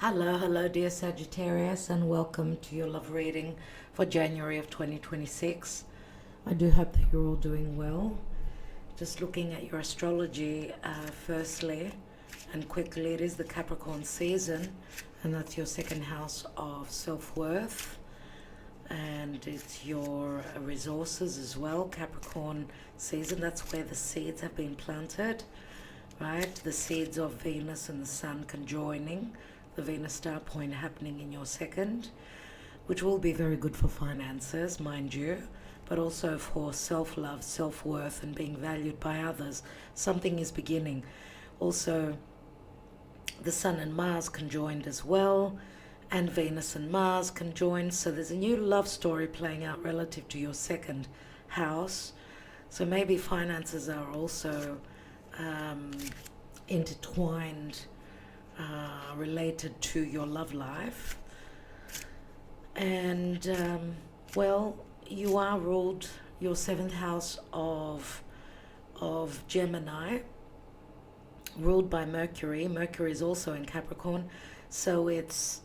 Hello, dear Sagittarius, and welcome to your love reading for January of 2026. I do hope that you're all doing well. Just looking at your astrology, firstly and quickly, it is the Capricorn season, and that's your second house of self-worth, and it's your resources as well. Capricorn season, that's where the seeds have been planted, right? The seeds of Venus and the Sun conjoining, the Venus star point happening in your second, which will be very good for finances, mind you, but also for self-love, self-worth, and being valued by others. Something is beginning. Also, the Sun and Mars conjoined as well, and Venus and Mars conjoined. So there's a new love story playing out relative to your second house. So maybe finances are also intertwined, related to your love life. And well, you are ruled, your seventh house of Gemini, ruled by Mercury. Mercury is also in Capricorn, so it's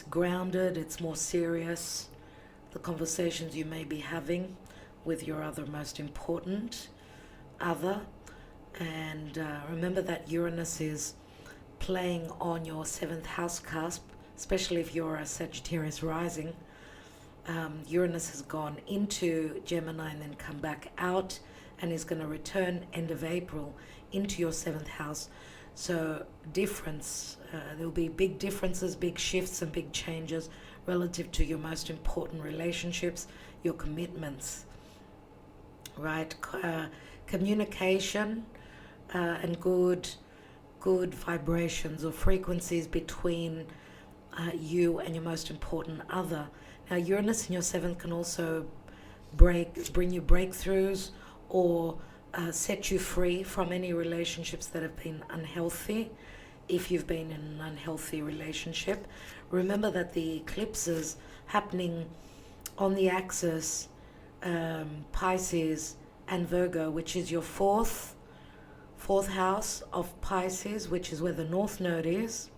grounded, it's more serious, the conversations you may be having with your other most important other. And remember that Uranus is playing on your seventh house cusp, especially if you're a Sagittarius rising. Uranus has gone into Gemini and then come back out, and is going to return end of April into your seventh house. So there'll be big differences, big shifts and big changes relative to your most important relationships, your commitments, right? Communication and good vibrations or frequencies between you and your most important other. Now, Uranus in your seventh can also bring you breakthroughs, or set you free from any relationships that have been unhealthy. If you've been in an unhealthy relationship, remember that the eclipses happening on the axis, Pisces and Virgo, which is your fourth house of Pisces, which is where the north node is,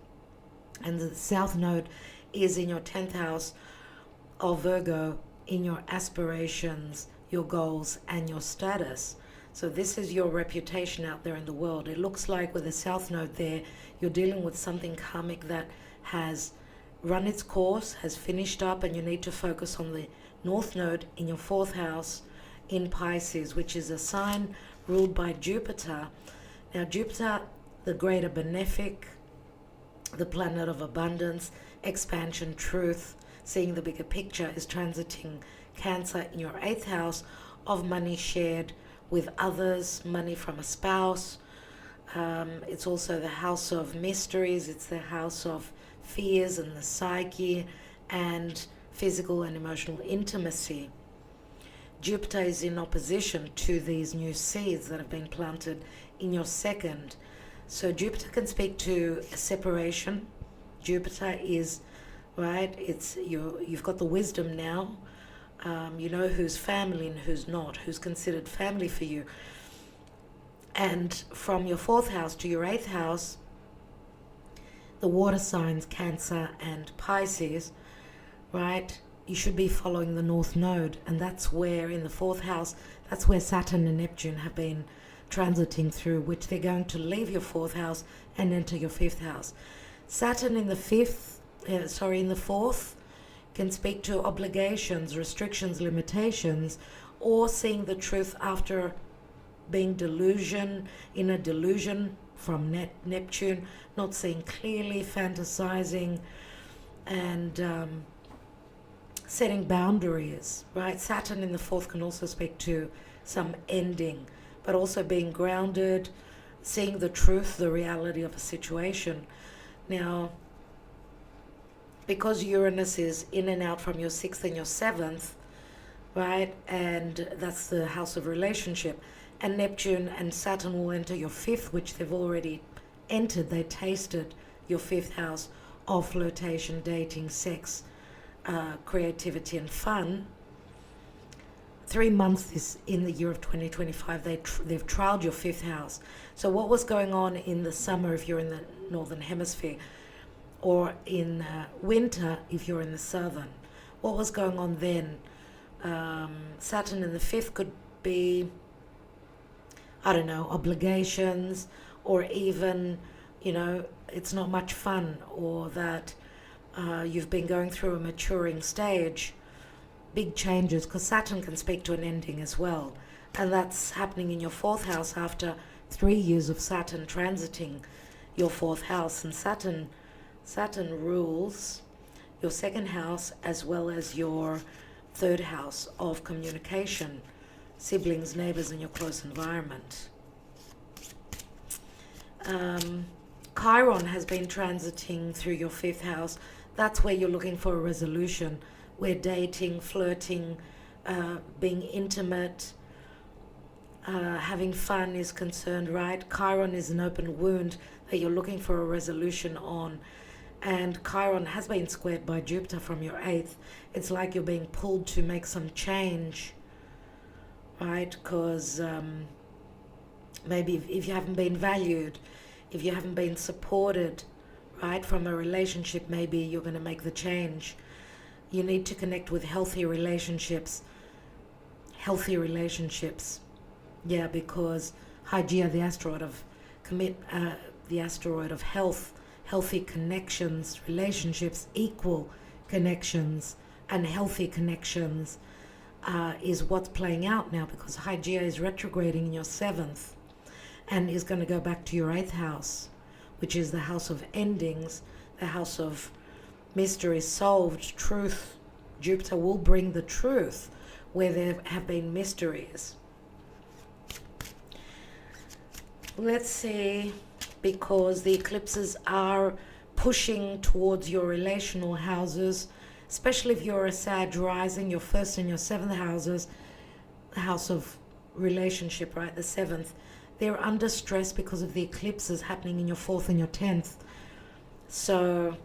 and the south node is in your 10th house of Virgo, in your aspirations, your goals, and your status. So this is your reputation out there in the world. It looks like with the south node there, you're dealing with something karmic that has run its course, has finished up, and you need to focus on the north node in your fourth house in Pisces, which is a sign ruled by Jupiter. Now, Jupiter, the greater benefic, the planet of abundance, expansion, truth, seeing the bigger picture, is transiting Cancer in your 8th house of money shared with others, money from a spouse. It's also the house of mysteries. It's the house of fears and the psyche and physical and emotional intimacy. Jupiter is in opposition to these new seeds that have been planted in your second. So Jupiter can speak to a separation. Jupiter is, right, you've got the wisdom now. You know who's family and who's not, who's considered family for you. And from your 4th house to your 8th house, the water signs, Cancer and Pisces, right? You should be following the north node, and that's where in the 4th house, that's where Saturn and Neptune have been transiting through, which they're going to leave your 4th house and enter your 5th house. Saturn in the 4th can speak to obligations, restrictions, limitations, or seeing the truth after being in a delusion from Neptune, not seeing clearly, fantasizing, and setting boundaries, right? Saturn in the 4th can also speak to some ending, but also being grounded, seeing the truth, the reality of a situation. Now, because Uranus is in and out from your 6th and your 7th, right? And that's the house of relationship. And Neptune and Saturn will enter your 5th, which they've already entered. They tasted your 5th house of flirtation, dating, sex, creativity, and fun. 3 months in the year of 2025, they've trialed your 5th house. So what was going on in the summer, if you're in the Northern Hemisphere, or in winter if you're in the southern. What was going on then? Saturn in the fifth could be, I don't know, obligations, or even, it's not much fun, or that you've been going through a maturing stage, big changes, because Saturn can speak to an ending as well. And that's happening in your fourth house after 3 years of Saturn transiting your fourth house. And Saturn rules your second house as well as your third house of communication, siblings, neighbors, and your close environment. Chiron has been transiting through your fifth house. That's where you're looking for a resolution, where dating, flirting, being intimate, having fun is concerned, right? Chiron is an open wound that you're looking for a resolution on. And Chiron has been squared by Jupiter from your eighth. It's like you're being pulled to make some change, right? Because maybe if you haven't been valued, if you haven't been supported, right, from a relationship, maybe you're going to make the change. You need to connect with healthy relationships. Yeah, because Hygeia, the asteroid of health, healthy connections, relationships equal connections, and healthy connections is what's playing out now, because Hygeia is retrograding in your seventh and is going to go back to your eighth house, which is the house of endings, the house of mystery solved, truth. Jupiter will bring the truth where there have been mysteries. Let's see, because the eclipses are pushing towards your relational houses, especially if you're a Sag rising, your first and your seventh houses, the house of relationship, right, the seventh, they're under stress because of the eclipses happening in your fourth and your 10th. So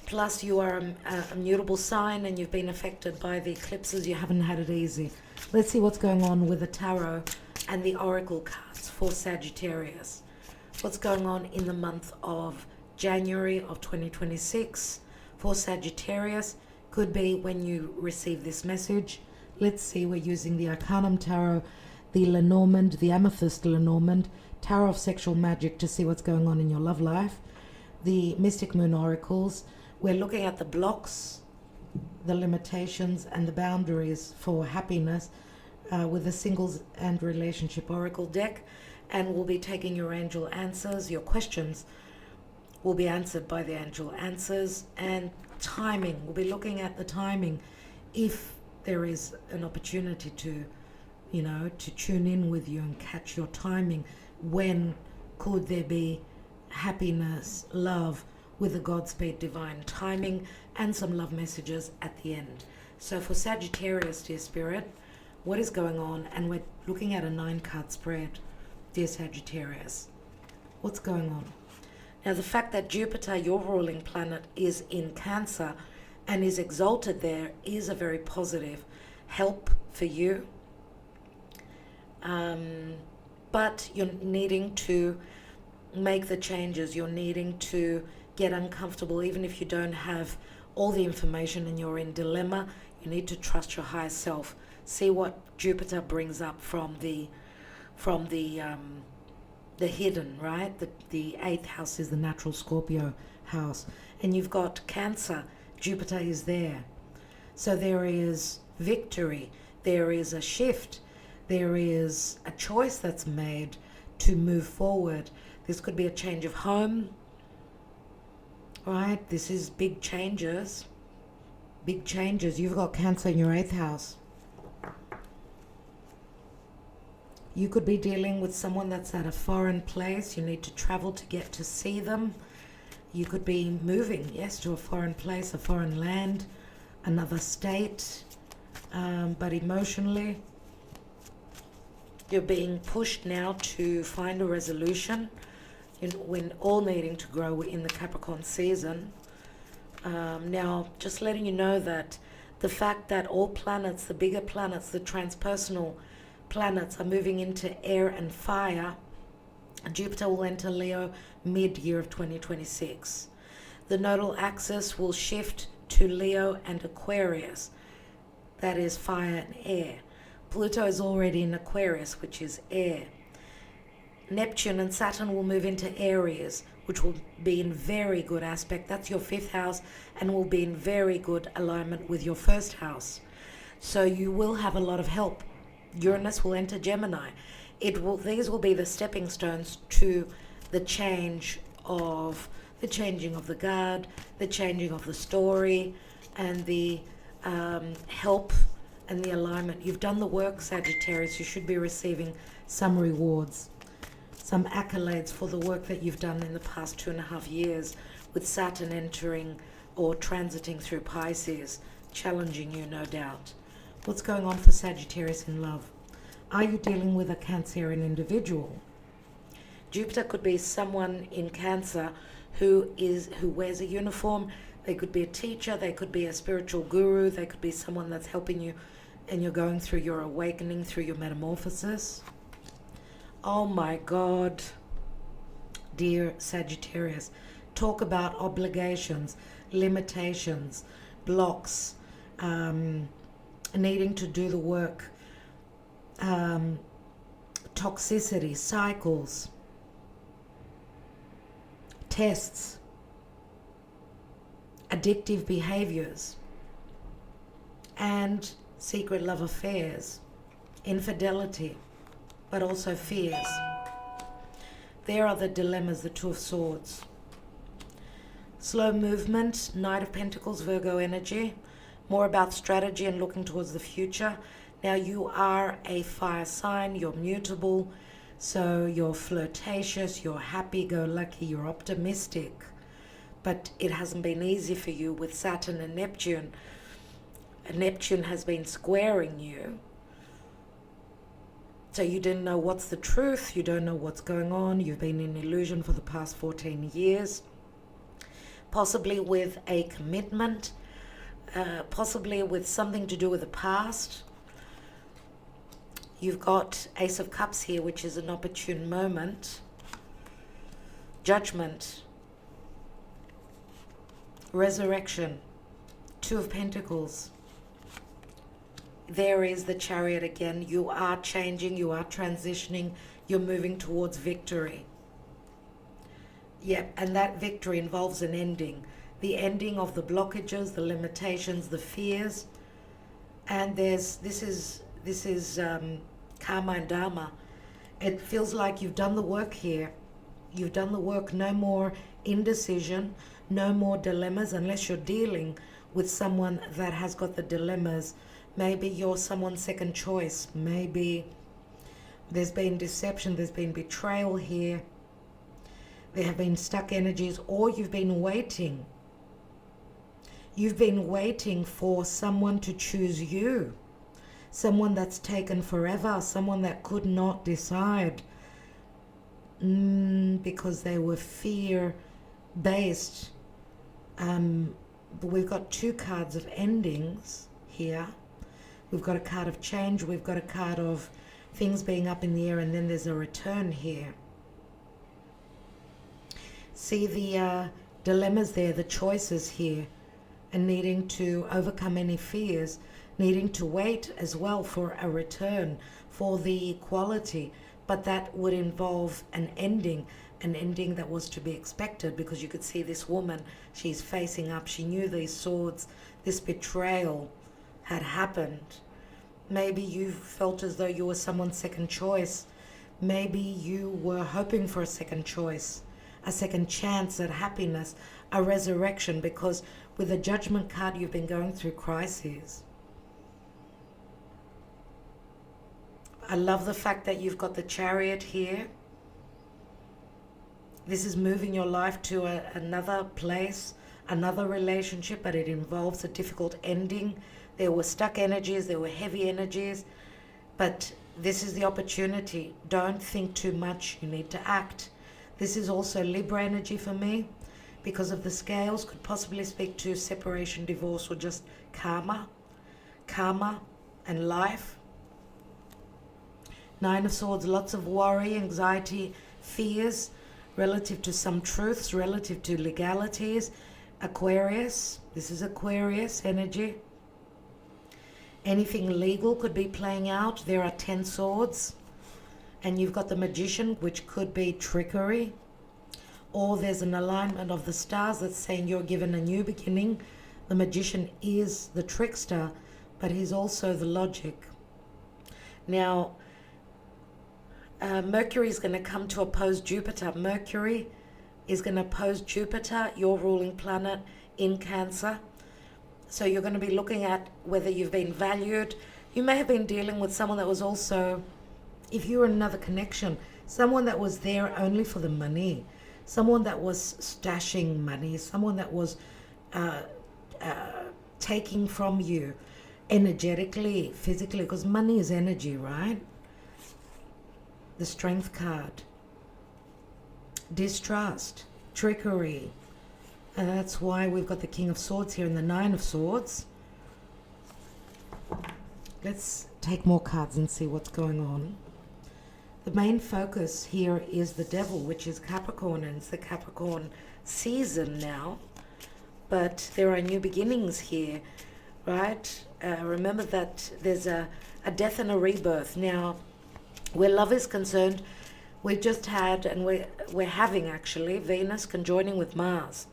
plus you are a mutable sign and you've been affected by the eclipses. You haven't had it easy. Let's see what's going on with the tarot and the oracle cards for Sagittarius. What's going on in the month of January of 2026 for Sagittarius. Could be when you receive this message. Let's see, we're using the Arcanum Tarot, the Lenormand, the Amethyst Lenormand, Tarot of Sexual Magic to see what's going on in your love life. The Mystic Moon Oracles, we're looking at the blocks, the limitations and the boundaries for happiness with the Singles and Relationship Oracle deck. And we'll be taking your angel answers. Your questions will be answered by the angel answers. And timing, we'll be looking at the timing if there is an opportunity to, to tune in with you and catch your timing. When could there be happiness, love, with a Godspeed divine timing and some love messages at the end. So for Sagittarius, dear Spirit, what is going on? And we're looking at a 9-card spread, dear Sagittarius. What's going on? Now, the fact that Jupiter, your ruling planet, is in Cancer and is exalted there is a very positive help for you. But you're needing to make the changes. You're needing to get uncomfortable, even if you don't have all the information and you're in dilemma. You need to trust your higher self. See what Jupiter brings up from the hidden, right? The 8th house is the natural Scorpio house, and you've got Cancer. Jupiter is there, so there is victory. There is a shift. There is a choice that's made to move forward. This could be a change of home. Right, this is big changes. Big changes. You've got Cancer in your 8th house. You could be dealing with someone that's at a foreign place. You need to travel to get to see them. You could be moving, yes, to a foreign place, a foreign land, another state. But emotionally, you're being pushed now to find a resolution. When all needing to grow in the Capricorn season. Now, just letting you know that the fact that all planets, the bigger planets, the transpersonal planets are moving into air and fire, Jupiter will enter Leo mid-year of 2026. The nodal axis will shift to Leo and Aquarius. That is fire and air. Pluto is already in Aquarius, which is air. Neptune and Saturn will move into Aries, which will be in very good aspect. That's your 5th house and will be in very good alignment with your 1st house. So you will have a lot of help. Uranus will enter Gemini. These will be the stepping stones to the changing of the guard, the changing of the story, and the help and the alignment. You've done the work, Sagittarius. You should be receiving some rewards, some accolades for the work that you've done in the past 2.5 years with Saturn entering or transiting through Pisces, challenging you, no doubt. What's going on for Sagittarius in love? Are you dealing with a Cancerian individual? Jupiter could be someone in Cancer who wears a uniform. They could be a teacher, they could be a spiritual guru, they could be someone that's helping you and you're going through your awakening, through your metamorphosis. Oh my God, dear Sagittarius, talk about obligations, limitations, blocks, needing to do the work, toxicity, cycles, tests, addictive behaviors, and secret love affairs, infidelity, but also fears. There are the dilemmas, the Two of Swords. Slow movement, Knight of Pentacles, Virgo energy, more about strategy and looking towards the future. Now you are a fire sign, you're mutable, so you're flirtatious, you're happy-go-lucky, you're optimistic. But it hasn't been easy for you with Saturn and Neptune. And Neptune has been squaring you. So you didn't know what's the truth, you don't know what's going on, you've been in illusion for the past 14 years. Possibly with a commitment, possibly with something to do with the past. You've got Ace of Cups here, which is an opportune moment. Judgment. Resurrection. Two of Pentacles. There is the Chariot again. You are changing, you are transitioning, you're moving towards victory. Yep, and that victory involves an ending. The ending of the blockages, the limitations, the fears. And this is karma and dharma. It feels like you've done the work here. You've done the work. No more indecision, no more dilemmas, unless you're dealing with someone that has got the dilemmas. Maybe you're someone's second choice. Maybe there's been deception, there's been betrayal here. There have been stuck energies, or you've been waiting. You've been waiting for someone to choose you. Someone that's taken forever, someone that could not decide because they were fear-based. We've got two cards of endings here. We've got a card of change, we've got a card of things being up in the air, and then there's a return here. See the dilemmas there, the choices here, and needing to overcome any fears, needing to wait as well for a return, for the equality, but that would involve an ending that was to be expected, because you could see this woman, she's facing up, she knew these swords, this betrayal had happened. Maybe you felt as though you were someone's second choice. Maybe you were hoping for a second choice, a second chance at happiness, a resurrection, because with the Judgment card you've been going through crises. I love the fact that you've got the Chariot here. This is moving your life to another place, another relationship, but it involves a difficult ending. There were stuck energies, there were heavy energies, but this is the opportunity. Don't think too much, you need to act. This is also Libra energy for me, because of the scales, could possibly speak to separation, divorce, or just karma and life. Nine of Swords, lots of worry, anxiety, fears, relative to some truths, relative to legalities. Aquarius, this is Aquarius energy. Anything legal could be playing out. There are 10 swords. And you've got the Magician, which could be trickery. Or there's an alignment of the stars that's saying you're given a new beginning. The Magician is the trickster, but he's also the logic. Now, Mercury is going to come to oppose Jupiter. Mercury is going to oppose Jupiter, your ruling planet, in Cancer. So you're going to be looking at whether you've been valued. You may have been dealing with someone that was also, if you were in another connection, someone that was there only for the money, someone that was stashing money, someone that was taking from you energetically, physically, because money is energy, right? The Strength card. Distrust, trickery. And that's why we've got the King of Swords here and the Nine of Swords. Let's take more cards and see what's going on. The main focus here is the Devil, which is Capricorn, and it's the Capricorn season now. But there are new beginnings here, right? Remember that there's a death and a rebirth. Now, where love is concerned, we've just had, and we're having actually, Venus conjoining with Mars.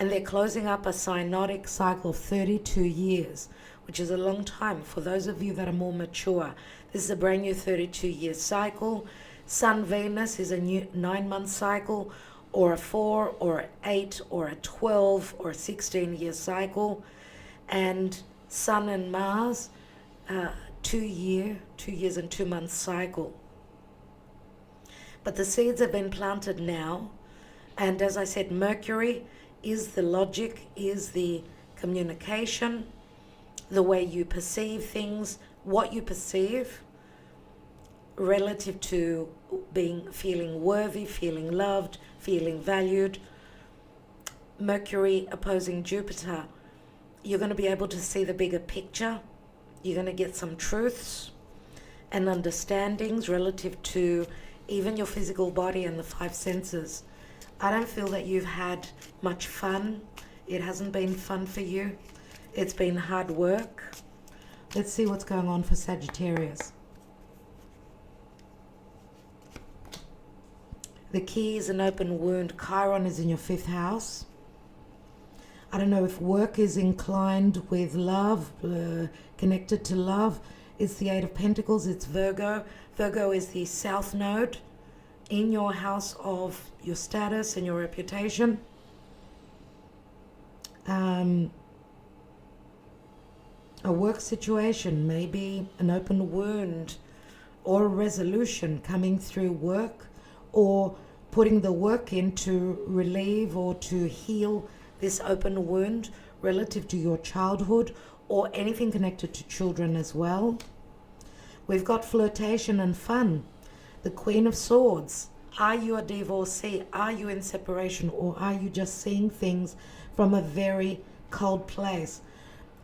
And they're closing up a synodic cycle of 32 years, which is a long time for those of you that are more mature. This is a brand new 32-year cycle. Sun Venus is a new 9-month cycle, or a 4, or an 8, or a 12, or a 16-year cycle. And Sun and Mars, 2 years and 2 months cycle. But the seeds have been planted now. And as I said, Mercury is the logic, is the communication, the way you perceive things, what you perceive relative to feeling worthy, feeling loved, feeling valued. Mercury opposing Jupiter, you're going to be able to see the bigger picture. You're going to get some truths and understandings relative to even your physical body and the 5 senses. I don't feel that you've had much fun. It hasn't been fun for you. It's been hard work. Let's see what's going on for Sagittarius. The key is an open wound. Chiron is in your 5th house. I don't know if work is inclined with love, connected to love. It's the 8 of Pentacles. It's Virgo. Virgo is the South Node in your house of your status and your reputation. A work situation, maybe an open wound or a resolution coming through work, or putting the work in to relieve or to heal this open wound relative to your childhood or anything connected to children as well. We've got flirtation and fun. The Queen of Swords. Are you a divorcee? Are you in separation? Or are you just seeing things from a very cold place?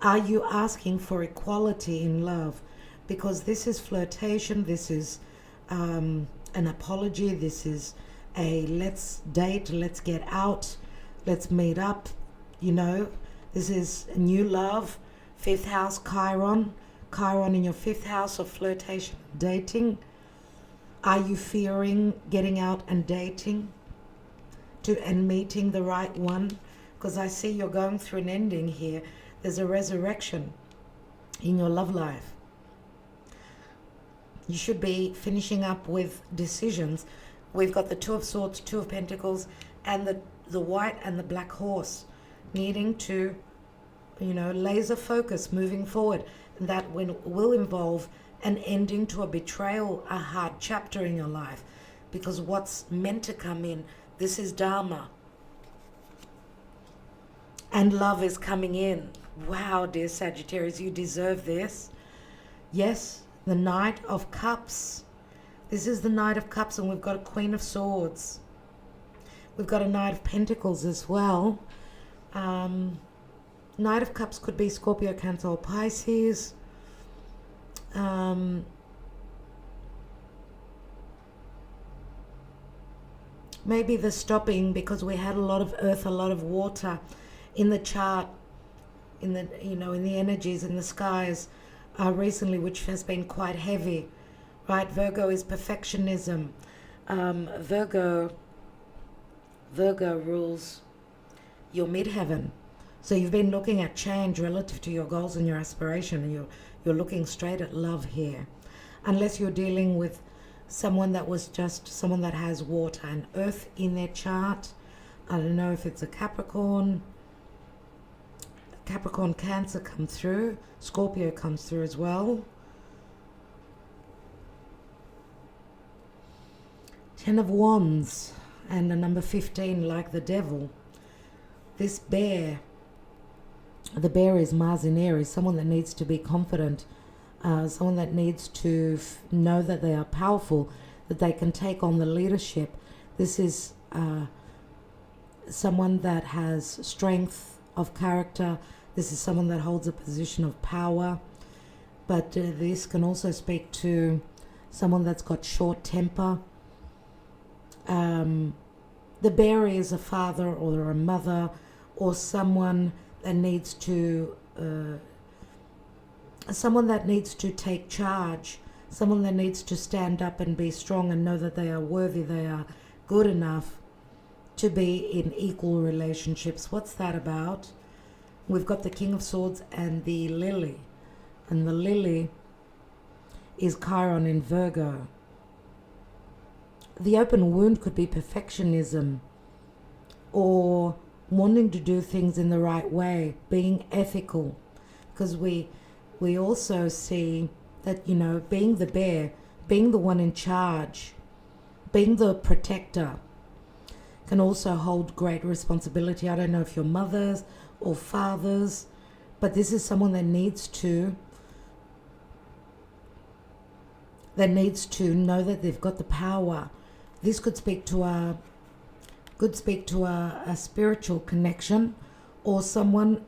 Are you asking for equality in love? Because this is flirtation. This is an apology. This is a let's date, let's get out, let's meet up. You know, this is new love. 5th house, Chiron. Chiron in your 5th house of flirtation, dating. Are you fearing getting out and dating and meeting the right one? Because I see you're going through an ending here. There's a resurrection in your love life. You should be finishing up with decisions. We've got the 2 of Swords, 2 of Pentacles, and the white and the black horse needing to, laser focus moving forward. And that will involve an ending to a betrayal, a hard chapter in your life, because what's meant to come in, this is Dharma. And love is coming in. Wow, dear Sagittarius, you deserve this. Yes, the Knight of Cups. This is the Knight of Cups, and we've got a Queen of Swords. We've got a Knight of Pentacles as well. Knight of Cups could be Scorpio, Cancer, or Pisces. maybe the stopping, because we had a lot of earth, a lot of water in the chart, in the, you know, in the energies, in the skies recently, which has been quite heavy, right? Virgo is perfectionism. Virgo rules your midheaven. So you've been looking at change relative to your goals and your aspiration, and you're looking straight at love here. Unless you're dealing with someone that was just someone that has water and earth in their chart. I don't know if it's a Capricorn, Cancer come through, Scorpio comes through as well. 10 of Wands and the number 15, like the devil. This bear, the bear is Mars in Aries, someone that needs to be confident, someone that needs to know that they are powerful, that they can take on the leadership. This is someone that has strength of character. This is someone that holds a position of power. But this can also speak to someone that's got short temper. The bear is a father or a mother, or someone that needs to take charge, someone that needs to stand up and be strong and know that they are worthy, they are good enough to be in equal relationships. What's that about? We've got the King of Swords and the Lily, and the Lily is Chiron in Virgo. The open wound could be perfectionism, or wanting to do things in the right way, being ethical, because we also see that, you know, being the bear, being the one in charge, being the protector, can also hold great responsibility. I don't know if you're mothers or fathers, but this is someone that needs to know that they've got the power. This could speak to a spiritual connection, or someone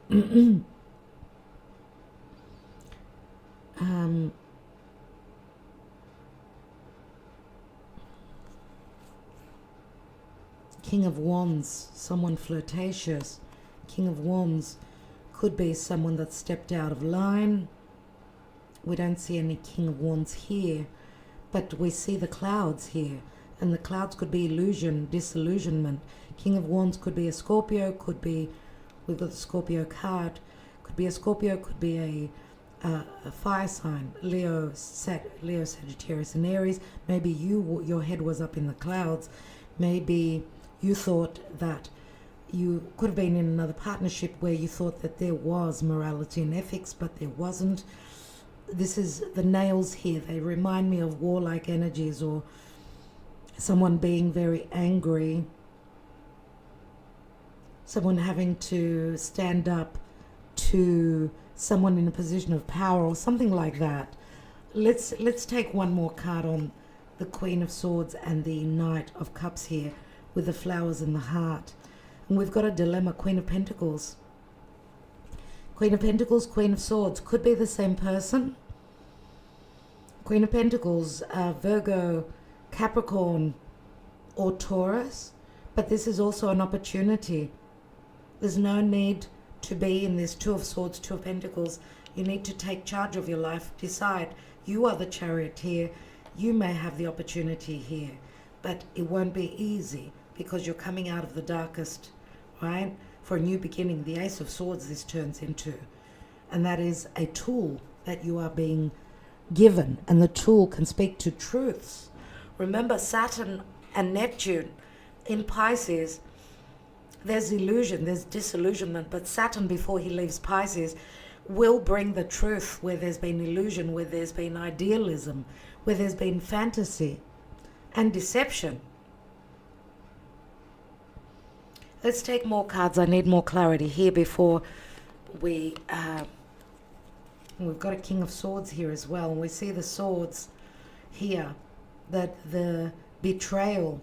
King of Wands, someone flirtatious. King of Wands could be someone that stepped out of line. We don't see any King of Wands here, but we see the clouds here, and the clouds could be illusion, disillusionment. King of Wands could be a Scorpio, could be, we've got the Scorpio card, could be a Scorpio, could be a fire sign, Leo, Sagittarius and Aries. Maybe your head was up in the clouds. Maybe you thought that you could have been in another partnership where you thought that there was morality and ethics, but there wasn't. This is the nails here. They remind me of warlike energies, or someone being very angry, someone having to stand up to someone in a position of power, or something like that. Let's take one more card on the Queen of Swords and the Knight of Cups here, with the flowers in the heart. And we've got a dilemma. Queen of Pentacles, Queen of Pentacles, Queen of Swords could be the same person. Queen of Pentacles, Virgo, Capricorn or Taurus, but this is also an opportunity. There's no need to be in this Two of Swords, Two of Pentacles. You need to take charge of your life. Decide. You are the charioteer. You may have the opportunity here, but it won't be easy, because you're coming out of the darkest, right? For a new beginning. The Ace of Swords this turns into, and that is a tool that you are being given, and the tool can speak to truths. Remember, Saturn and Neptune in Pisces, there's illusion, there's disillusionment, but Saturn, before he leaves Pisces, will bring the truth where there's been illusion, where there's been idealism, where there's been fantasy and deception. Let's take more cards. I need more clarity here before we've got a King of Swords here as well, and we see the swords here, that the betrayal,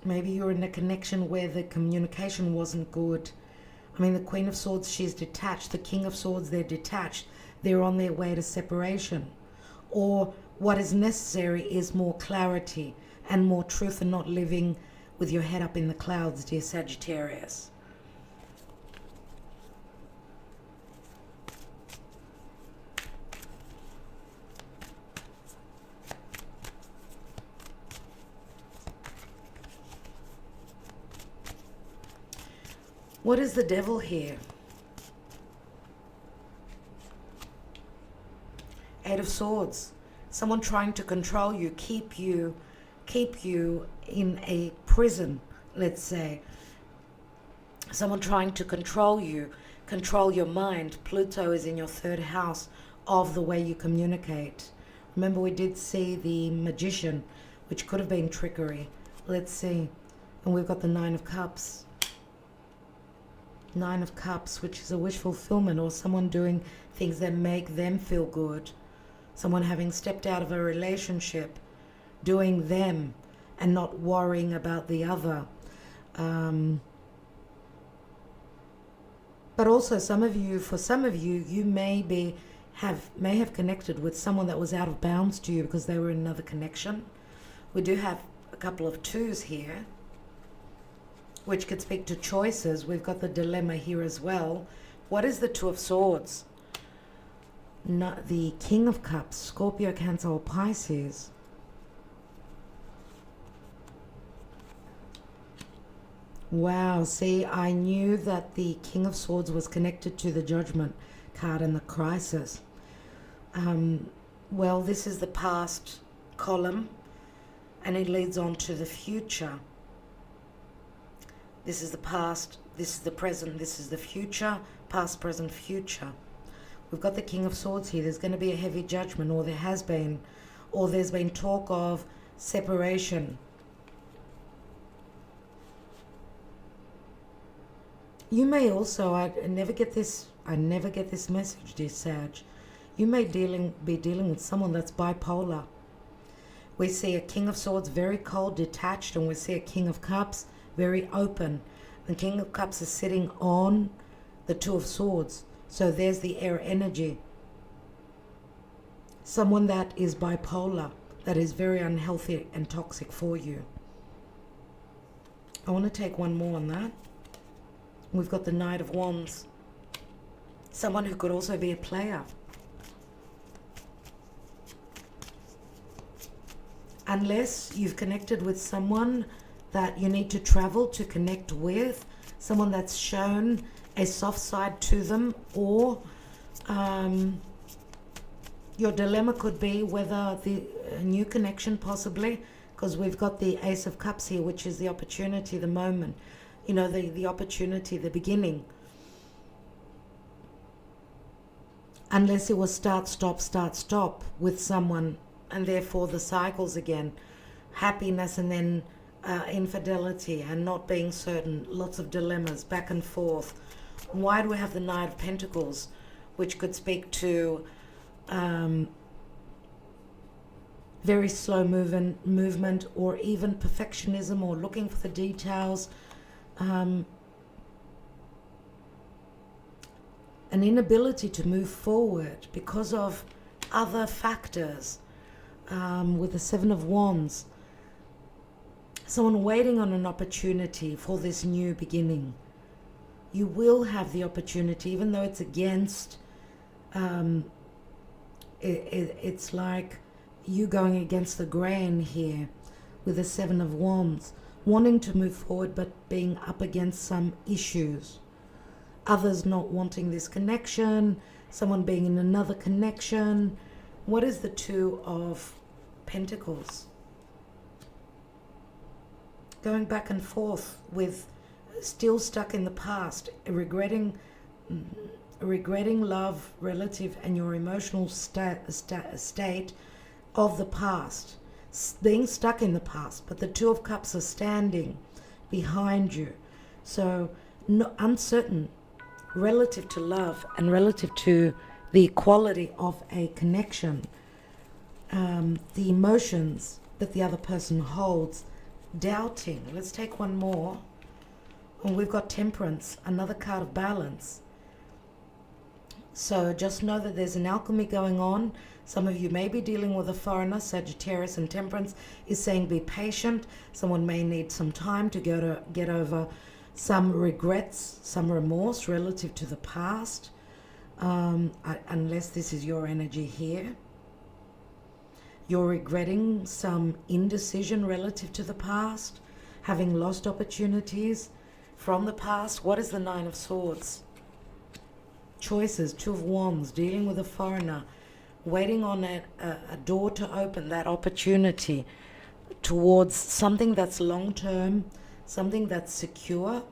maybe you're in a connection where the communication wasn't good. I mean, the Queen of Swords, she's detached. The King of Swords, they're detached. They're on their way to separation. or what is necessary is more clarity and more truth, and not living with your head up in the clouds, dear Sagittarius. What is the devil here? Eight of Swords. Someone trying to control you, keep you in a prison, let's say. Someone trying to control you, control your mind. Pluto is in your third house of the way you communicate. Remember, we did see the Magician, which could have been trickery. Let's see. And we've got the Nine of Cups. Nine of Cups, which is a wish fulfillment, or someone doing things that make them feel good. Someone having stepped out of a relationship, doing them and not worrying about the other. But also for some of you, you may have connected with someone that was out of bounds to you because they were in another connection. We do have a couple of twos here, which could speak to choices. We've got the dilemma here as well. What is the Two of Swords? Not the King of Cups, Scorpio, Cancer, or Pisces. Wow, see, I knew that the King of Swords was connected to the Judgment card and the crisis. Well, this is the past column, and it leads on to the future. This is the past, this is the present, this is the future, past, present, future. We've got the King of Swords here. There's going to be a heavy judgment, or there has been, or there's been talk of separation. You may also, I never get this message, dear Sag. You may be dealing with someone that's bipolar. We see a King of Swords very cold, detached, and we see a King of Cups very open. The King of Cups is sitting on the Two of Swords. So there's the air energy. Someone that is bipolar, that is very unhealthy and toxic for you. I want to take one more on that. We've got the Knight of Wands. Someone who could also be a player. Unless you've connected with someone that you need to travel to connect with, someone that's shown a soft side to them, or your dilemma could be whether a new connection possibly, because we've got the Ace of Cups here, which is the opportunity, the moment, you know, the opportunity, the beginning. Unless it was start, stop with someone, and therefore the cycles again, happiness and then infidelity and not being certain, lots of dilemmas back and forth. Why do we have the Knight of Pentacles, which could speak to very slow movement, or even perfectionism, or looking for the details, an inability to move forward because of other factors, with the Seven of Wands. Someone waiting on an opportunity for this new beginning. You will have the opportunity, even though it's against, it's like you going against the grain here with the Seven of Wands, wanting to move forward but being up against some issues. Others not wanting this connection, someone being in another connection. What is the Two of Pentacles? Going back and forth with, still stuck in the past, regretting love, relative, and your emotional state of the past, being stuck in the past. But the Two of Cups are standing behind you, so uncertain relative to love and relative to the quality of a connection, the emotions that the other person holds, doubting. Let's take one more. And we've got Temperance, another card of balance. So just know that there's an alchemy going on. Some of you may be dealing with a foreigner. Sagittarius and Temperance is saying be patient. Someone may need some time to get over some regrets, some remorse relative to the past, unless this is your energy here. You're regretting some indecision relative to the past, having lost opportunities from the past. What is the Nine of Swords? Choices, Two of Wands, dealing with a foreigner, waiting on a door to open, that opportunity towards something that's long-term, something that's secure.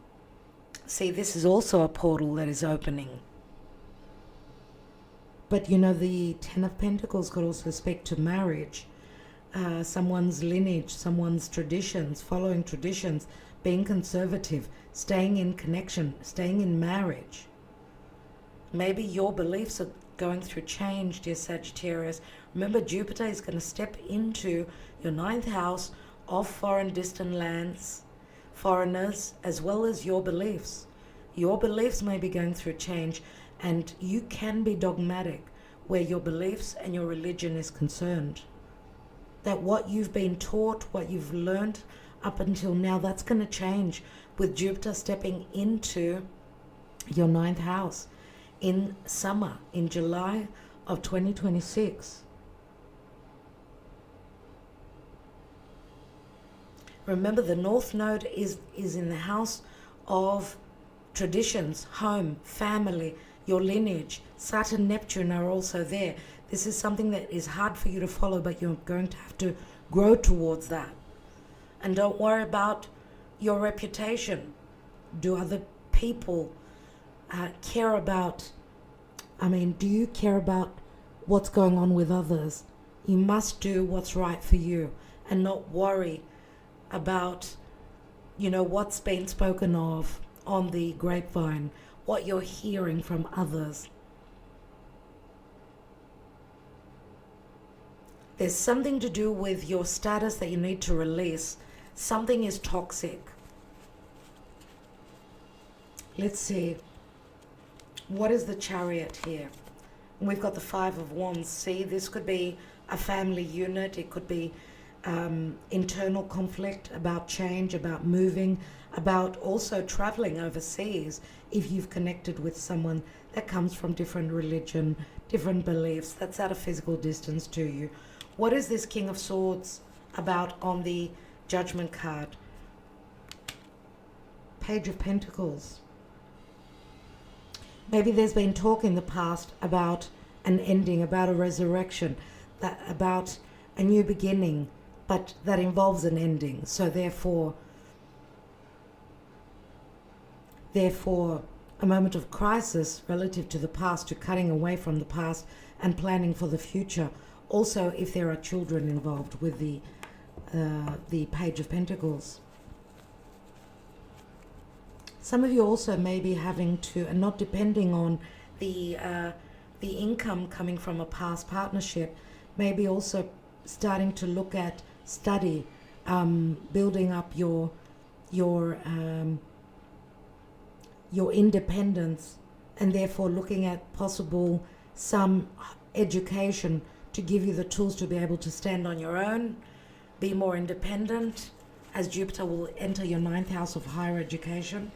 See, this is also a portal that is opening. But you know, the Ten of Pentacles could also speak to marriage, someone's lineage, someone's traditions, following traditions, being conservative, staying in connection, staying in marriage. Maybe your beliefs are going through change, dear Sagittarius. Remember, Jupiter is going to step into your 9th house of foreign distant lands, foreigners, as well as your beliefs. Your beliefs may be going through change, and you can be dogmatic where your beliefs and your religion is concerned. That what you've been taught, what you've learned up until now, that's going to change with Jupiter stepping into your 9th house in summer, in July of 2026. Remember, the North Node is in the house of traditions, home, family, your lineage. Saturn, Neptune are also there. This is something that is hard for you to follow, but you're going to have to grow towards that. And don't worry about your reputation. Do other people care about, do you care about what's going on with others? You must do what's right for you and not worry about, what's been spoken of on the grapevine, what you're hearing from others. There's something to do with your status that you need to release. Something is toxic. Let's see. What is the Chariot here? We've got the Five of Wands. See, this could be a family unit. It could be internal conflict about change, about moving, about also traveling overseas if you've connected with someone that comes from different religion, different beliefs, that's at a physical distance to you. What is this King of Swords about on the Judgment card? Page of Pentacles. Maybe there's been talk in the past about an ending, about a resurrection, about a new beginning, but that involves an ending. So therefore, a moment of crisis relative to the past, to cutting away from the past and planning for the future. Also, if there are children involved with the Page of Pentacles. Some of you also may be having to, and not depending on the income coming from a past partnership, maybe also starting to look at study, building up your independence, and therefore looking at possible some education to give you the tools to be able to stand on your own, be more independent, as Jupiter will enter your 9th house of higher education.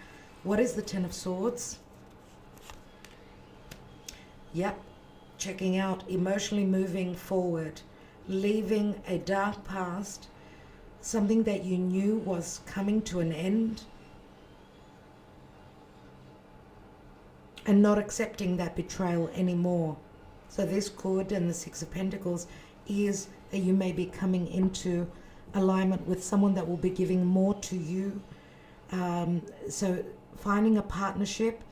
What is the Ten of Swords? Yep, checking out, emotionally moving forward, leaving a dark past, something that you knew was coming to an end, and not accepting that betrayal anymore. So this could, and the Six of Pentacles, is that you may be coming into alignment with someone that will be giving more to you. So finding a partnership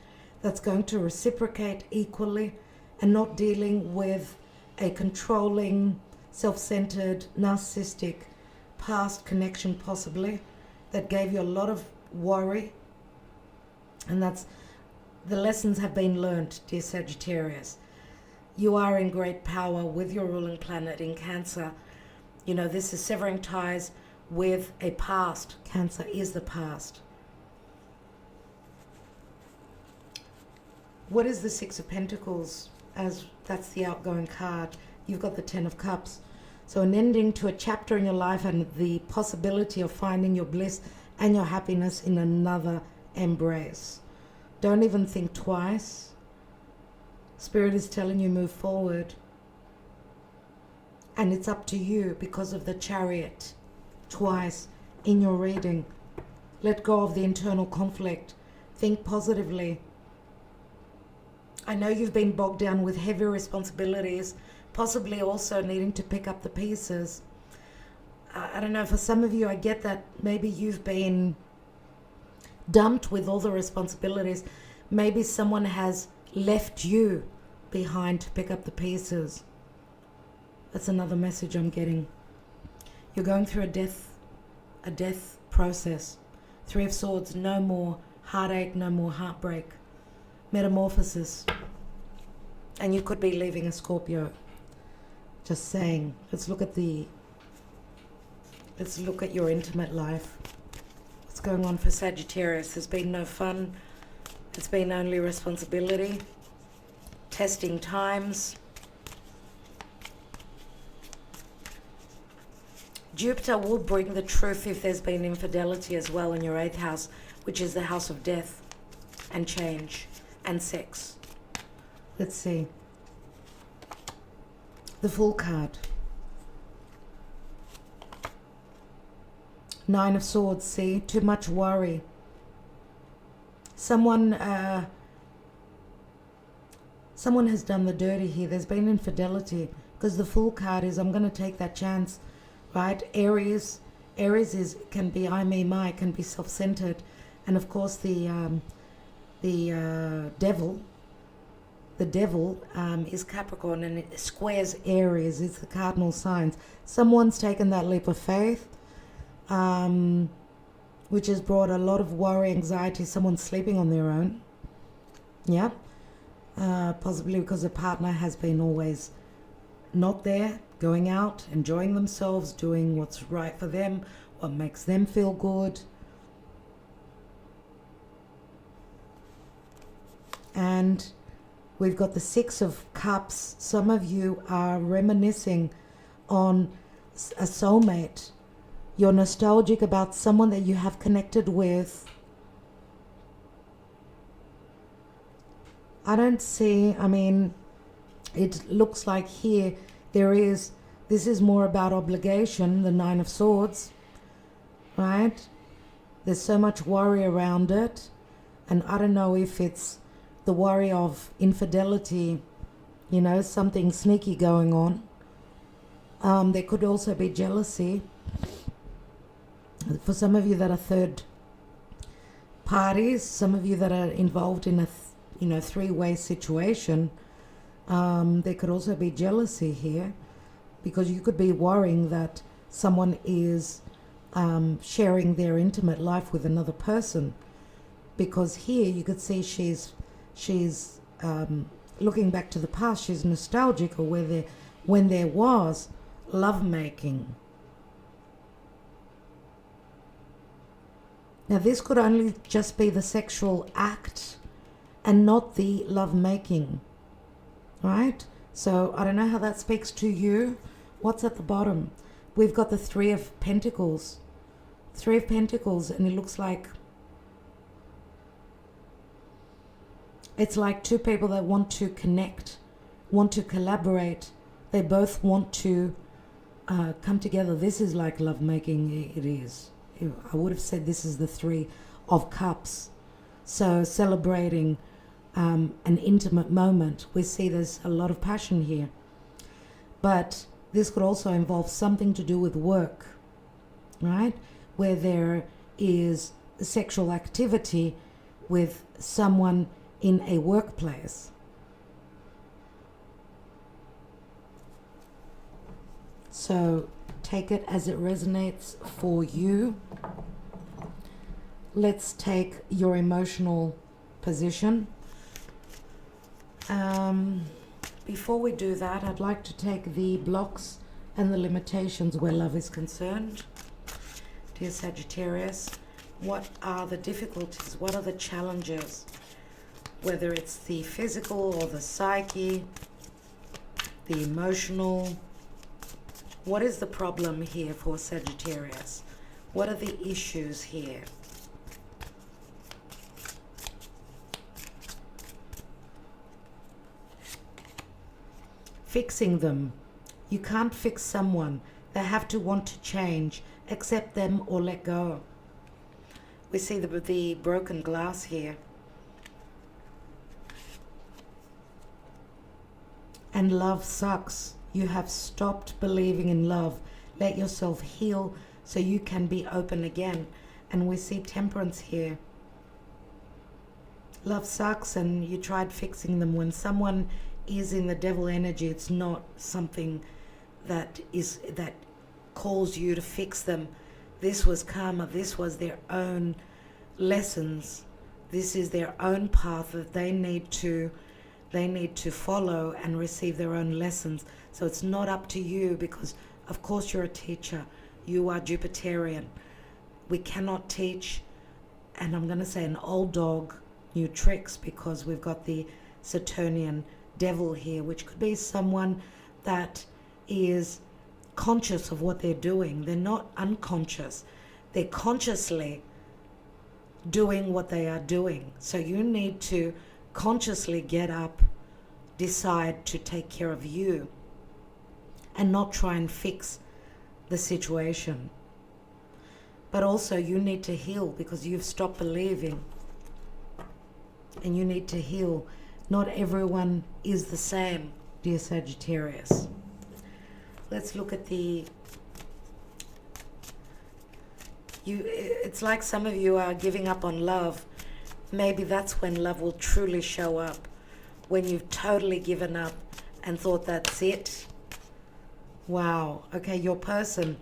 that's going to reciprocate equally and not dealing with a controlling, self-centered, narcissistic past connection possibly that gave you a lot of worry. And that's, the lessons have been learned, dear Sagittarius. You are in great power with your ruling planet in Cancer. This is severing ties with a past. Cancer is the past. What is the Six of Pentacles? as that's the outgoing card. You've got the Ten of Cups. So an ending to a chapter in your life and the possibility of finding your bliss and your happiness in another embrace. Don't even think twice. Spirit is telling you move forward. And it's up to you because of the Chariot twice in your reading. Let go of the internal conflict. Think positively. I know you've been bogged down with heavy responsibilities, possibly also needing to pick up the pieces. I don't know, for some of you, I get that maybe you've been dumped with all the responsibilities. Maybe someone has left you behind to pick up the pieces. That's another message I'm getting. You're going through a death process. Three of Swords, no more heartache, no more heartbreak. Metamorphosis. And you could be leaving a Scorpio. Just saying. Let's look at your intimate life. What's going on for Sagittarius? There's been no fun. It's been only responsibility. Testing times. Jupiter will bring the truth if there's been infidelity as well in your 8th house, which is the house of death and change and sex. Let's see. The Fool card. Nine of Swords, see? Too much worry. Someone has done the dirty here. There's been infidelity because the Fool card is, I'm going to take that chance, right? Aries can be I, me, my, can be self-centered. And of course the devil is Capricorn, and it squares Aries. It's the cardinal signs. Someone's taken that leap of faith, which has brought a lot of worry, anxiety. Someone's sleeping on their own. Yeah. Possibly because the partner has been always not there, going out, enjoying themselves, doing what's right for them, what makes them feel good. And we've got the Six of Cups. Some of you are reminiscing on a soulmate. You're nostalgic about someone that you have connected with. I don't see, it looks like here this is more about obligation, the Nine of Swords, right? There's so much worry around it. And I don't know if it's the worry of infidelity, something sneaky going on. There could also be jealousy. For some of you that are third parties, some of you that are involved in a three-way situation, there could also be jealousy here, because you could be worrying that someone is sharing their intimate life with another person. Because here you could see she's looking back to the past. She's nostalgic, or when there was love making. Now this could only just be the sexual act and not the love making, right? So I don't know how that speaks to you. What's at the bottom? We've got the Three of Pentacles. Three of Pentacles, and it looks like it's like two people that want to connect, want to collaborate. They both want to come together. This is like love making. It is. I would have said this is the Three of Cups. So celebrating an intimate moment. We see there's a lot of passion here. But this could also involve something to do with work, right? Where there is sexual activity with someone in a workplace. So take it as it resonates for you. Let's take your emotional position. Before we do that, I'd like to take the blocks and the limitations where love is concerned. Dear Sagittarius, what are the difficulties? What are the challenges? whether it's the physical or the psyche, the emotional. What is the problem here for Sagittarius? What are the issues here? Fixing them. You can't fix someone. They have to want to change, accept them or let go. We see the broken glass here. And love sucks. You have stopped believing in love. Let yourself heal so you can be open again. And we see temperance here. Love sucks, and you tried fixing them. When someone is in the devil energy, it's not something that calls you to fix them. This was karma. This was their own lessons. This is their own path that they need to follow and receive their own lessons. So it's not up to you, because of course you're a teacher. You are Jupiterian. We cannot teach, and I'm going to say an old dog, new tricks, because we've got the Saturnian devil here, which could be someone that is conscious of what they're doing. They're not unconscious. They're consciously doing what they are doing. So you need to consciously get up, decide to take care of you, and not try and fix the situation. But also you need to heal, because you've stopped believing, and you need to heal. Not everyone is the same, dear Sagittarius. Let's look at it's like some of you are giving up on love. Maybe that's when love will truly show up, when you've totally given up and thought that's it. Wow. Okay, your person,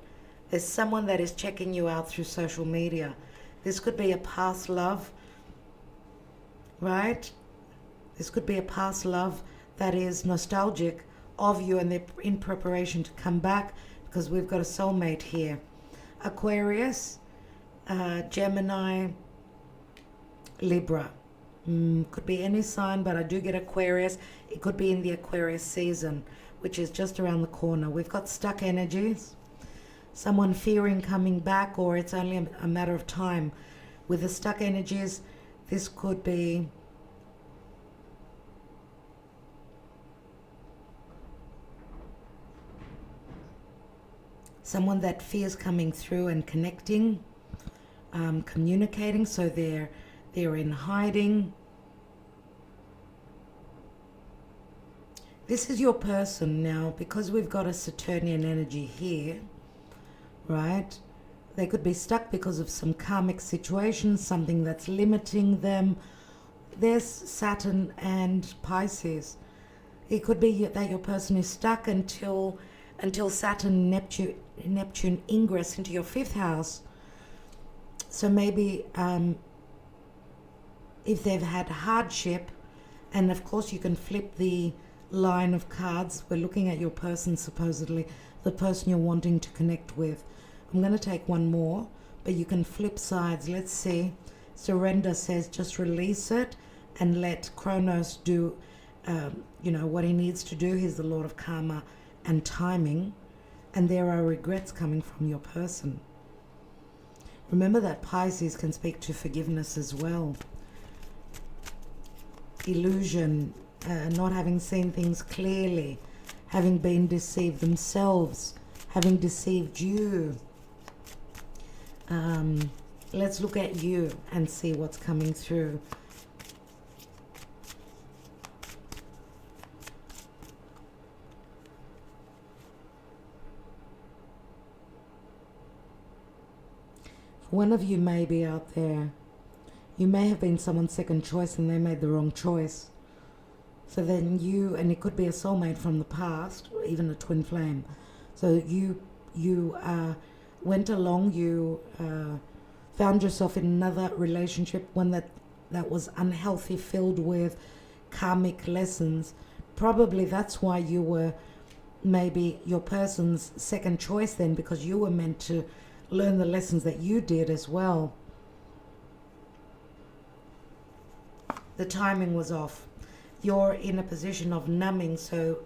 there's someone that is checking you out through social media. This could be a past love, right? This could be a past love that is nostalgic of you, and they're in preparation to come back, because we've got a soulmate here. Aquarius, Gemini, Libra. Could be any sign, but I do get Aquarius. It could be in the Aquarius season, which is just around the corner. We've got stuck energies. Someone fearing coming back, or it's only a matter of time. With the stuck energies, this could be someone that fears coming through and connecting, communicating, so they're in hiding. This is your person now, because we've got a Saturnian energy here, right? They could be stuck because of some karmic situation, something that's limiting them. There's Saturn and Pisces. It could be that your person is stuck until Saturn, Neptune ingress into your 5th house. So maybe if they've had hardship, and of course you can flip the line of cards. We're looking at your person, supposedly the person you're wanting to connect with. I'm going to take one more, but you can flip sides. Let's see. Surrender says just release it and let Kronos do what he needs to do. He's the Lord of Karma and timing, and there are regrets coming from your person. Remember that Pisces can speak to forgiveness as well. Illusion, not having seen things clearly, having been deceived themselves, having deceived you. Let's look at you and see what's coming through. One of you may be out there. You may have been someone's second choice and they made the wrong choice. So then and it could be a soulmate from the past, or even a twin flame. So you went along, you found yourself in another relationship, one that was unhealthy, filled with karmic lessons. Probably that's why you were maybe your person's second choice then, because you were meant to learn the lessons that you did as well. The timing was off. You're in a position of numbing, so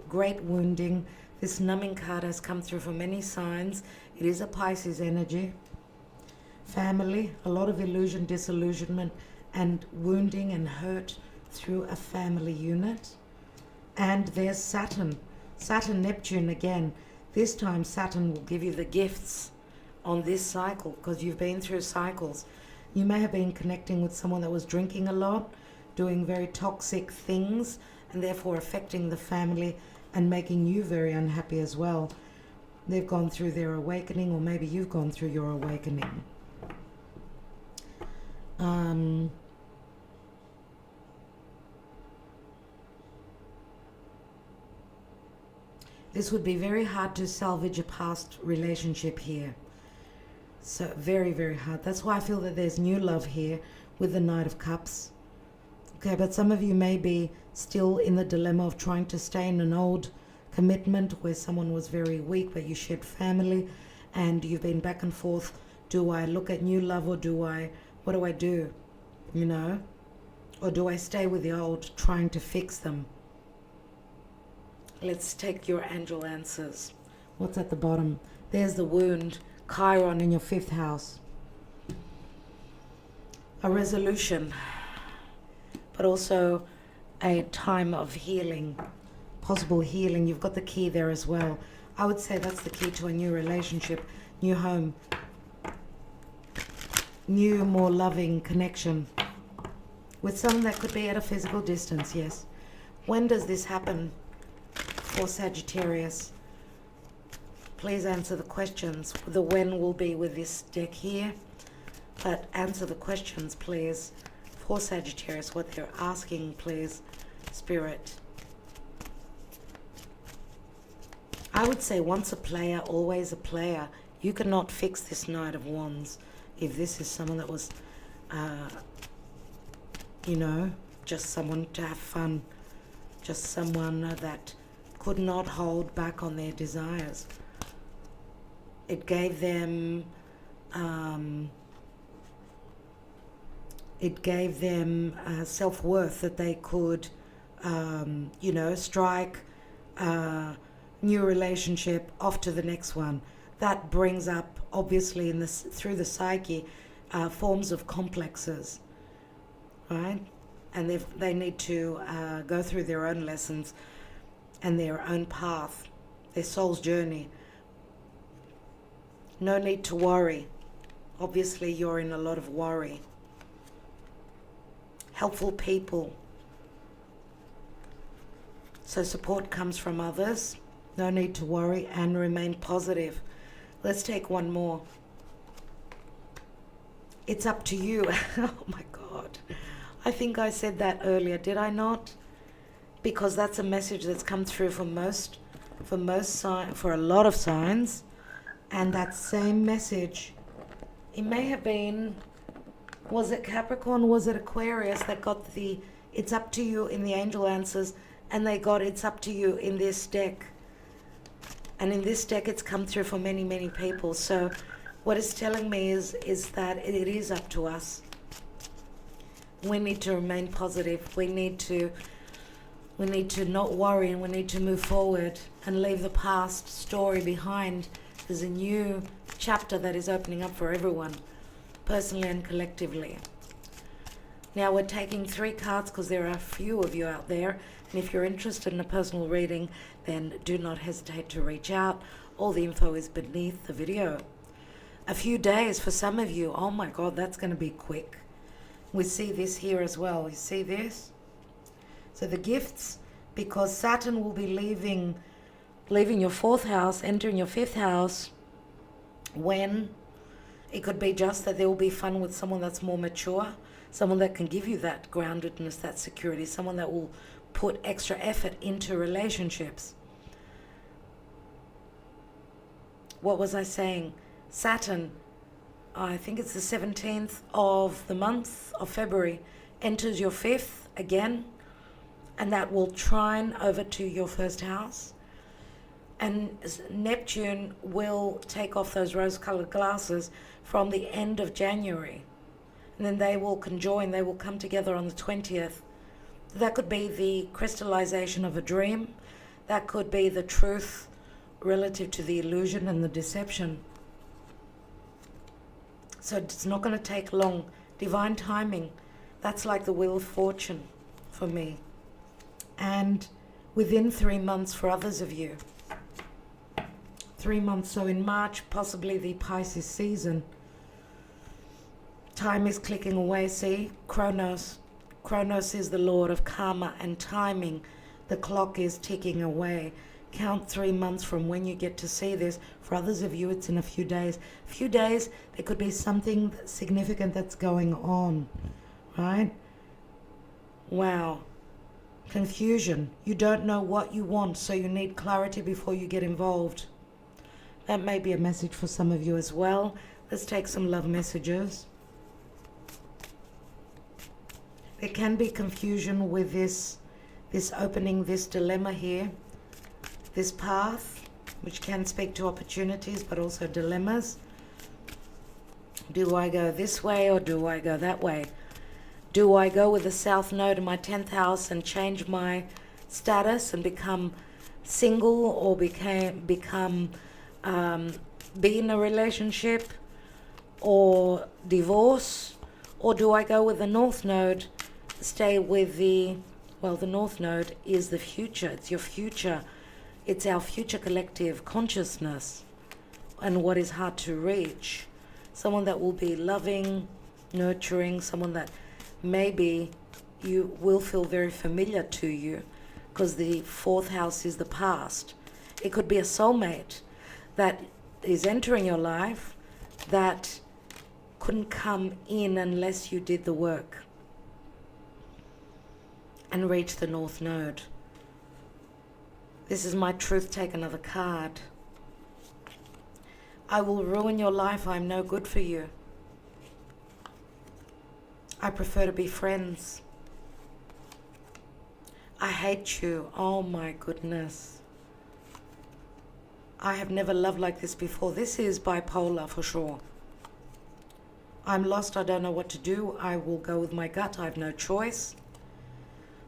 great wounding. This numbing card has come through for many signs. It is a Pisces energy. Family, a lot of illusion, disillusionment, and wounding and hurt through a family unit. And there's Saturn. Saturn, Neptune again. This time Saturn will give you the gifts on this cycle, because you've been through cycles. You may have been connecting with someone that was drinking a lot, doing very toxic things, and therefore affecting the family and making you very unhappy as well. They've gone through their awakening, or maybe you've gone through your awakening. This would be very hard to salvage a past relationship here. So very, very hard. That's why I feel that there's new love here with the Knight of Cups. Okay, but some of you may be still in the dilemma of trying to stay in an old commitment where someone was very weak, but you shared family, and you've been back and forth. Do I look at new love, or what do I do? You know? Or do I stay with the old, trying to fix them? Let's take your angel answers. What's at the bottom? There's the wound. Chiron in your 5th house. A resolution, but also a time of healing, possible healing. You've got the key there as well. I would say that's the key to a new relationship, new home, new, more loving connection with someone that could be at a physical distance, yes. When does this happen for Sagittarius? Please answer the questions. The when will be with this deck here, but answer the questions, please, for Sagittarius, what they're asking, please, Spirit. I would say once a player, always a player. You cannot fix this Knight of Wands if this is someone that was, you know, just someone to have fun, just someone that could not hold back on their desires. It gave them self-worth, that they could, you know, strike a new relationship, off to the next one. That brings up, obviously, through the psyche, forms of complexes, right? And they need to go through their own lessons and their own path, their soul's journey. No need to worry. Obviously, you're in a lot of worry. Helpful people. So support comes from others. No need to worry, and remain positive. Let's take one more. It's up to you. Oh my God. I think I said that earlier, did I not? Because that's a message that's come through for a lot of signs. And that same message, it may have been, was it Capricorn, was it Aquarius that got the it's up to you in the angel answers, and they got it's up to you in this deck. And in this deck it's come through for many, many people. So what it's telling me is that it is up to us. We need to remain positive. We need to not worry, and we need to move forward and leave the past story behind. There's a new chapter that is opening up for everyone, personally and collectively. Now we're taking 3 cards because there are a few of you out there. And if you're interested in a personal reading, then do not hesitate to reach out. All the info is beneath the video. A few days for some of you. Oh my God, that's going to be quick. We see this here as well. You see this? So the gifts, because Saturn will be leaving your 4th house, entering your 5th house, when it could be just that there will be fun with someone that's more mature, someone that can give you that groundedness, that security, someone that will put extra effort into relationships. What was I saying? Saturn, I think it's the 17th of the month of February, enters your 5th again, and that will trine over to your 1st house. And Neptune will take off those rose-colored glasses from the end of January. and then they will conjoin, they will come together on the 20th. That could be the crystallization of a dream. That could be the truth relative to the illusion and the deception. So it's not going to take long. Divine timing. That's like the Wheel of Fortune for me. And within 3 months for others of you. 3 months. So in March, possibly the Pisces season. Time is clicking away. See? Chronos. Chronos is the lord of karma and timing. The clock is ticking away. Count 3 months from when you get to see this. For others of you, it's in a few days. Few days, there could be something significant that's going on, right? Wow. Confusion. You don't know what you want, so you need clarity before you get involved. That may be a message for some of you as well. Let's take some love messages. There can be confusion with this opening, this dilemma here. This path, which can speak to opportunities, but also dilemmas. Do I go this way or do I go that way? Do I go with the South Node in my 10th house and change my status and become single, or be in a relationship or divorce? Or do I go with the North Node, stay with the North Node is the future. It's your future. It's our future collective consciousness and what is hard to reach. Someone that will be loving, nurturing, someone that maybe you will feel very familiar to you, because the 4th house is the past. It could be a soulmate that is entering your life that couldn't come in unless you did the work and reach the North Node. This is my truth. Take another card. I will ruin your life. I'm no good for you. I prefer to be friends. I hate you. Oh my goodness. I have never loved like this before. This is bipolar for sure. I'm lost. I don't know what to do. I will go with my gut. I have no choice.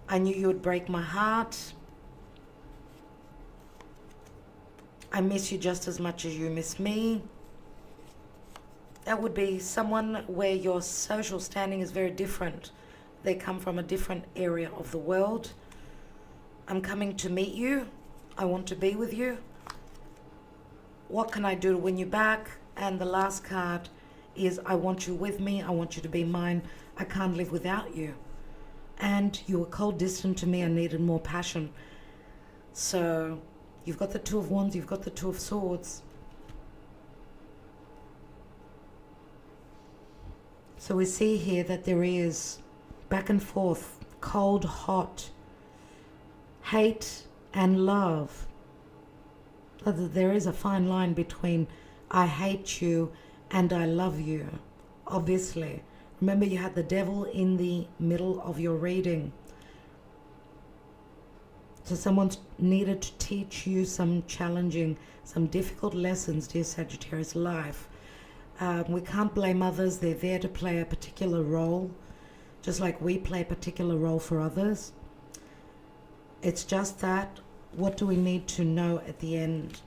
I knew you would break my heart. I miss you just as much as you miss me. That would be someone where your social standing is very different. They come from a different area of the world. I'm coming to meet you. I want to be with you. What can I do to win you back? And the last card is, I want you with me. I want you to be mine. I can't live without you. And you were cold, distant to me. I needed more passion. So you've got the Two of Wands. You've got the Two of Swords. So we see here that there is back and forth, cold, hot, hate and love. There is a fine line between I hate you and I love you, obviously. Remember, you had the devil in the middle of your reading. So someone's needed to teach you some challenging, some difficult lessons, dear Sagittarius life. We can't blame others. They're there to play a particular role, just like we play a particular role for others. It's just that, what do we need to know at the end?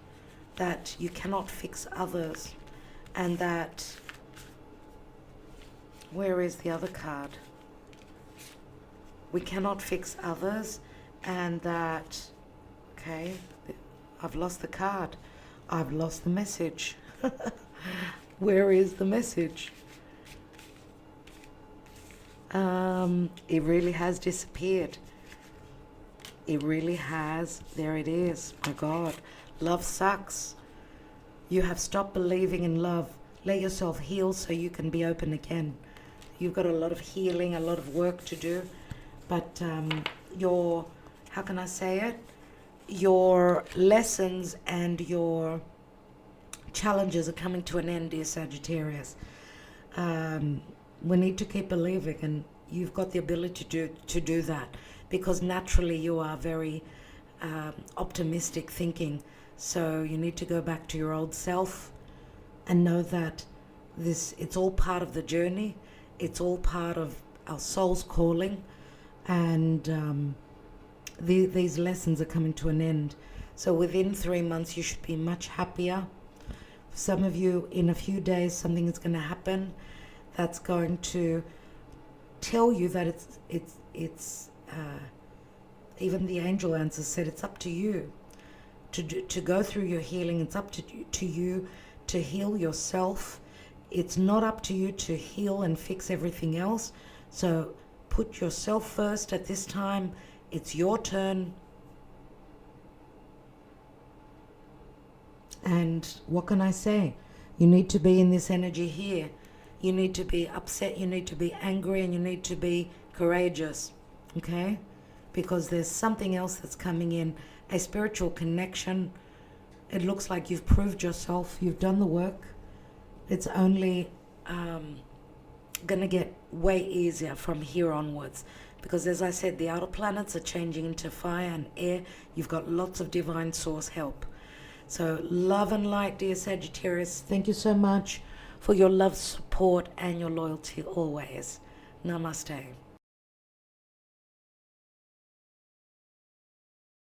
That you cannot fix others, and that, where is the other card? We cannot fix others, and that, okay, I've lost the card. I've lost the message. Where is the message? It really has disappeared. It really has. There it is. My God. Love sucks. You have stopped believing in love. Let yourself heal so you can be open again. You've got a lot of healing, a lot of work to do. But your, how can I say it? Your lessons and your challenges are coming to an end, dear Sagittarius. We need to keep believing, and you've got the ability to do that, because naturally you are very optimistic thinking. So you need to go back to your old self and know that it's all part of the journey, it's all part of our soul's calling, and these lessons are coming to an end. So within 3 months, you should be much happier. For some of you, in a few days, something is going to happen that's going to tell you that it's even the angel answer said it's up to you to go through your healing. It's up to you to heal yourself. It's not up to you to heal and fix everything else. So put yourself first at this time. It's your turn. And what can I say? You need to be in this energy here. You need to be upset, you need to be angry, and you need to be courageous, okay? Because there's something else that's coming in, a spiritual connection. It looks like you've proved yourself, you've done the work. It's only going to get way easier from here onwards. Because as I said, the outer planets are changing into fire and air. You've got lots of divine source help. So love and light, dear Sagittarius. Thank you so much for your love, support, and your loyalty always. Namaste.